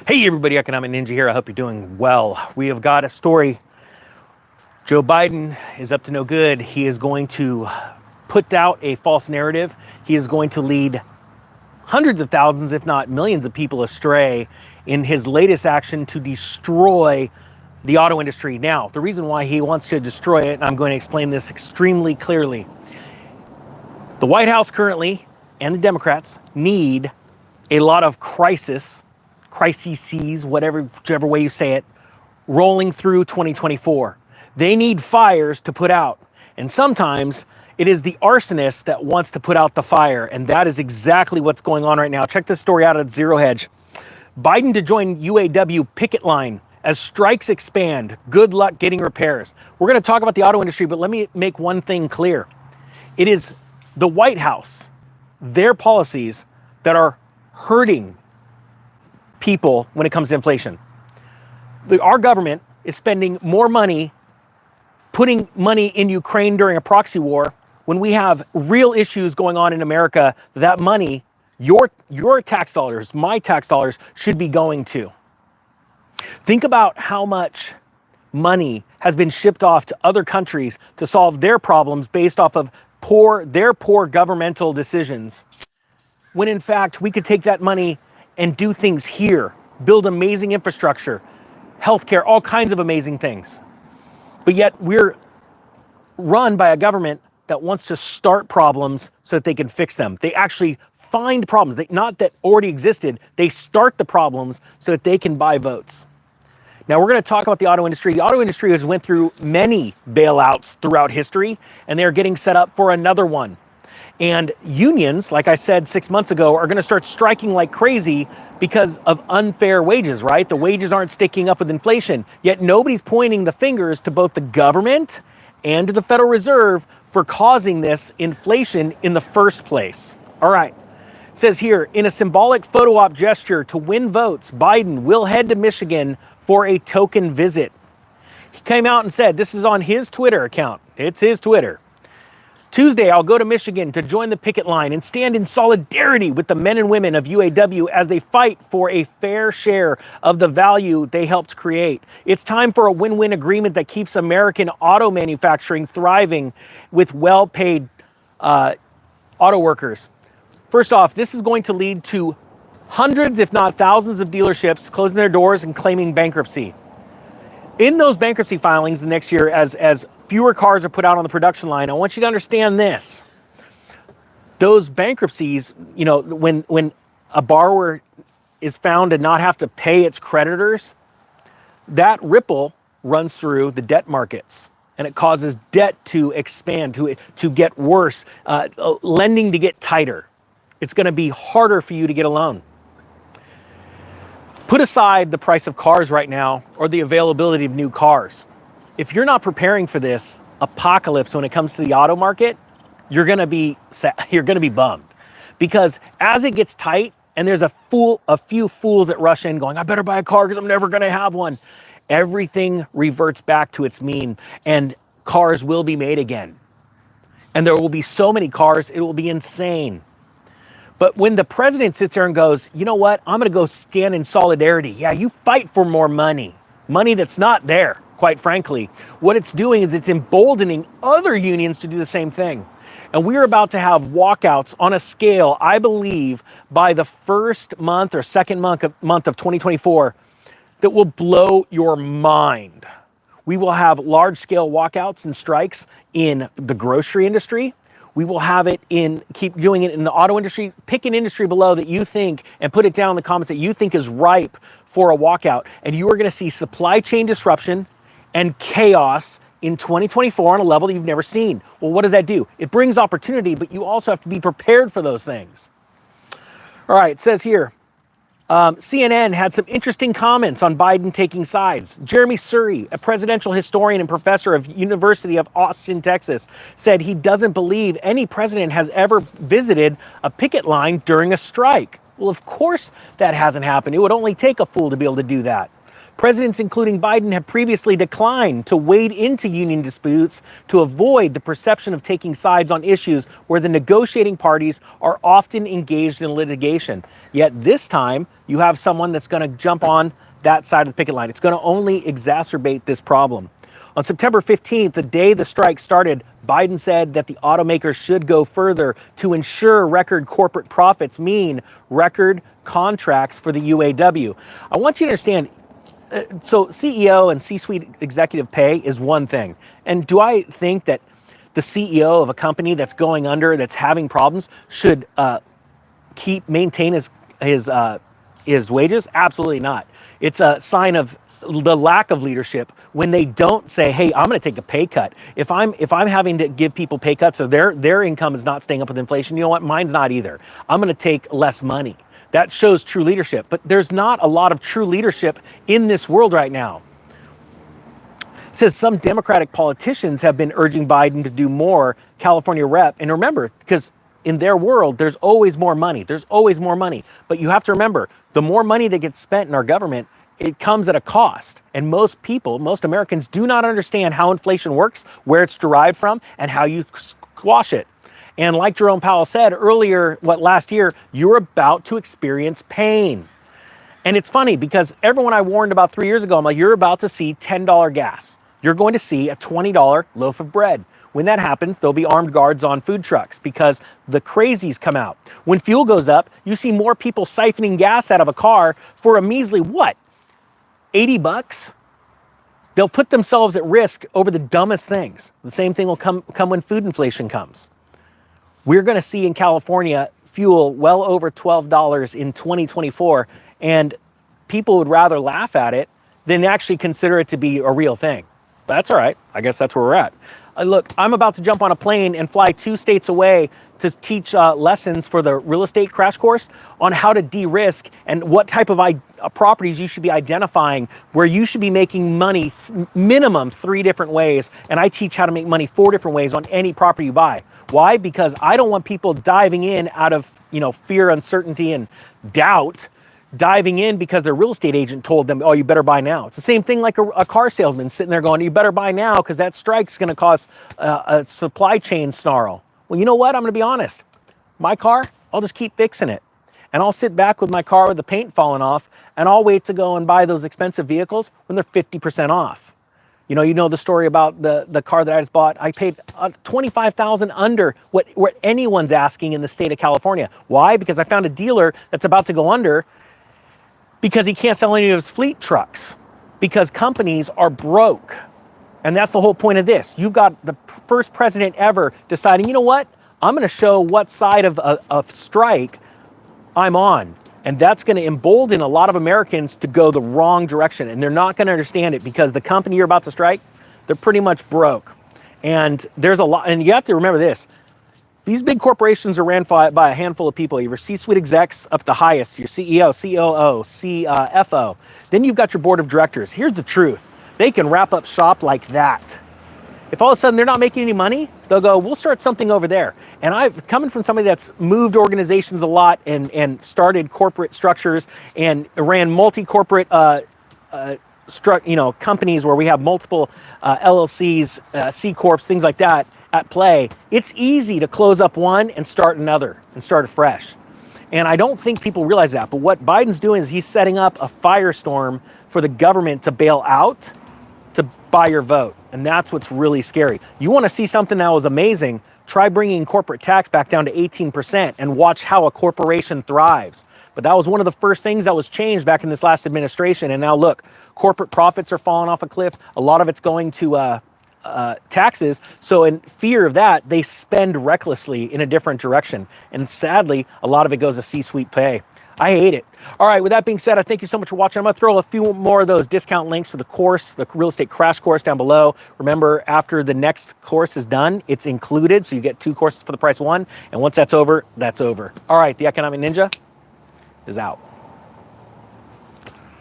Hey everybody, Economic Ninja here. I hope you're doing well. We have got a story. Joe Biden is up to no good. He is going to put out a false narrative. He is going to lead hundreds of thousands, if not millions of people astray in his latest action to destroy the auto industry. Now, the reason why he wants to destroy it, and I'm going to explain this extremely clearly. The White House currently and the Democrats need a lot of crises, whichever way you say it, rolling through 2024. They need fires to put out. And sometimes it is the arsonist that wants to put out the fire. And that is exactly what's going on right now. Check this story out at Zero Hedge. Biden to join UAW picket line as strikes expand. Good luck getting repairs. We're going to talk about the auto industry, but let me make one thing clear. It is the White House, their policies that are hurting people when it comes to inflation. Our government is spending more money putting money in Ukraine during a proxy war when we have real issues going on in America. That money, your tax dollars, my tax dollars, should be going to. Think about how much money has been shipped off to other countries to solve their problems based off of their poor governmental decisions, when in fact we could take that money and do things here, build amazing infrastructure, healthcare, all kinds of amazing things. But yet we're run by a government that wants to start problems so that they can fix them. They actually find problems, not that already existed. They start the problems so that they can buy votes. Now we're going to talk about the auto industry. The auto industry has went through many bailouts throughout history, and they're getting set up for another one. And unions, like I said 6 months ago, are going to start striking like crazy because of unfair wages, right? The wages aren't sticking up with inflation, yet nobody's pointing the fingers to both the government and to the Federal Reserve for causing this inflation in the first place. All right. It says here, in a symbolic photo op gesture to win votes, Biden will head to Michigan for a token visit. He came out and said, this is on his Twitter account. It's his Twitter. Tuesday, I'll go to Michigan to join the picket line and stand in solidarity with the men and women of UAW as they fight for a fair share of the value they helped create. It's time for a win-win agreement that keeps American auto manufacturing thriving with well-paid auto workers. First off, this is going to lead to hundreds, if not thousands, of dealerships closing their doors and claiming bankruptcy. In those bankruptcy filings the next year, as fewer cars are put out on the production line, I want you to understand this. Those bankruptcies, when a borrower is found to not have to pay its creditors, that ripple runs through the debt markets, and it causes debt to expand, to get worse, lending to get tighter. It's going to be harder for you to get a loan. Put aside the price of cars right now or the availability of new cars. If you're not preparing for this apocalypse when it comes to the auto market, you're going to be bummed, because as it gets tight and there's a few fools that rush in going, I better buy a car because I'm never going to have one. Everything reverts back to its mean, and cars will be made again. And there will be so many cars, it will be insane. But when the president sits there and goes, you know what, I'm going to go stand in solidarity. Yeah, you fight for more money that's not there, quite frankly. What it's doing is it's emboldening other unions to do the same thing. And we're about to have walkouts on a scale, I believe, by the first month or second month of 2024 that will blow your mind. We will have large-scale walkouts and strikes in the grocery industry. We will have it keep doing it in the auto industry. Pick an industry below that you think, and put it down in the comments, that you think is ripe for a walkout. And you are going to see supply chain disruption and chaos in 2024 on a level that you've never seen. Well, what does that do? It brings opportunity, but you also have to be prepared for those things. All right, it says here, CNN had some interesting comments on Biden taking sides. Jeremy Surrey, a presidential historian and professor of University of Austin, Texas, said he doesn't believe any president has ever visited a picket line during a strike. Well, of course that hasn't happened. It would only take a fool to be able to do that. Presidents, including Biden, have previously declined to wade into union disputes to avoid the perception of taking sides on issues where the negotiating parties are often engaged in litigation. Yet this time, you have someone that's going to jump on that side of the picket line. It's going to only exacerbate this problem. On September 15th, the day the strike started, Biden said that the automakers should go further to ensure record corporate profits mean record contracts for the UAW. I want you to understand, so CEO and C-suite executive pay is one thing. And do I think that the CEO of a company that's going under, that's having problems, should maintain his wages? Absolutely not. It's a sign of the lack of leadership when they don't say, hey, I'm going to take a pay cut. If I'm having to give people pay cuts so their income is not staying up with inflation, you know what? Mine's not either. I'm going to take less money. That shows true leadership. But there's not a lot of true leadership in this world right now. It says some Democratic politicians have been urging Biden to do more. California rep. And remember, because in their world, there's always more money. There's always more money. But you have to remember, the more money that gets spent in our government, it comes at a cost. And most people, most Americans do not understand how inflation works, where it's derived from, and how you squash it. And like Jerome Powell said earlier, last year, you're about to experience pain. And it's funny because everyone I warned about 3 years ago, I'm like, you're about to see $10 gas. You're going to see a $20 loaf of bread. When that happens, there'll be armed guards on food trucks because the crazies come out. When fuel goes up, you see more people siphoning gas out of a car for a measly, what, 80 bucks? They'll put themselves at risk over the dumbest things. The same thing will come when food inflation comes. We're going to see in California fuel well over $12 in 2024, and people would rather laugh at it than actually consider it to be a real thing. But that's all right. I guess that's where we're at. Look, I'm about to jump on a plane and fly 2 states away to teach lessons for the real estate crash course on how to de-risk and what type of properties you should be identifying where you should be making money minimum 3 different ways. And I teach how to make money 4 different ways on any property you buy. Why? Because I don't want people diving in out of, fear, uncertainty, and doubt, diving in because their real estate agent told them, oh, you better buy now. It's the same thing like a car salesman sitting there going, you better buy now because that strike's going to cause a supply chain snarl. Well, you know what? I'm going to be honest. My car, I'll just keep fixing it. And I'll sit back with my car with the paint falling off, and I'll wait to go and buy those expensive vehicles when they're 50% off. You know the story about the car that I just bought. I paid $25,000 under what anyone's asking in the state of California. Why? Because I found a dealer that's about to go under because he can't sell any of his fleet trucks because companies are broke. And that's the whole point of this. You've got the first president ever deciding, you know what? I'm going to show what side of strike I'm on. And that's going to embolden a lot of Americans to go the wrong direction. And they're not going to understand it because the company you're about to strike, they're pretty much broke. And there's a lot, and you have to remember this. These big corporations are ran by a handful of people. Your C-suite execs up the highest, your CEO, COO, CFO. Then you've got your board of directors. Here's the truth. They can wrap up shop like that. If all of a sudden they're not making any money, they'll go, we'll start something over there. And I've coming from somebody that's moved organizations a lot and started corporate structures and ran multi-corporate companies where we have multiple LLCs, C Corps, things like that at play. It's easy to close up one and start another and start afresh. And I don't think people realize that. But what Biden's doing is he's setting up a firestorm for the government to bail out, to buy your vote. And that's what's really scary. You want to see something that was amazing, try bringing corporate tax back down to 18% and watch how a corporation thrives. But that was one of the first things that was changed back in this last administration. And now look, corporate profits are falling off a cliff. A lot of it's going to taxes. So in fear of that, they spend recklessly in a different direction. And sadly, a lot of it goes to C-suite pay. I hate it. All right, with that being said, I thank you so much for watching. I'm going to throw a few more of those discount links to the course, the real estate crash course down below. Remember, after the next course is done, it's included. So you get 2 courses for the price of 1. And once that's over, that's over. All right, the Economic Ninja is out.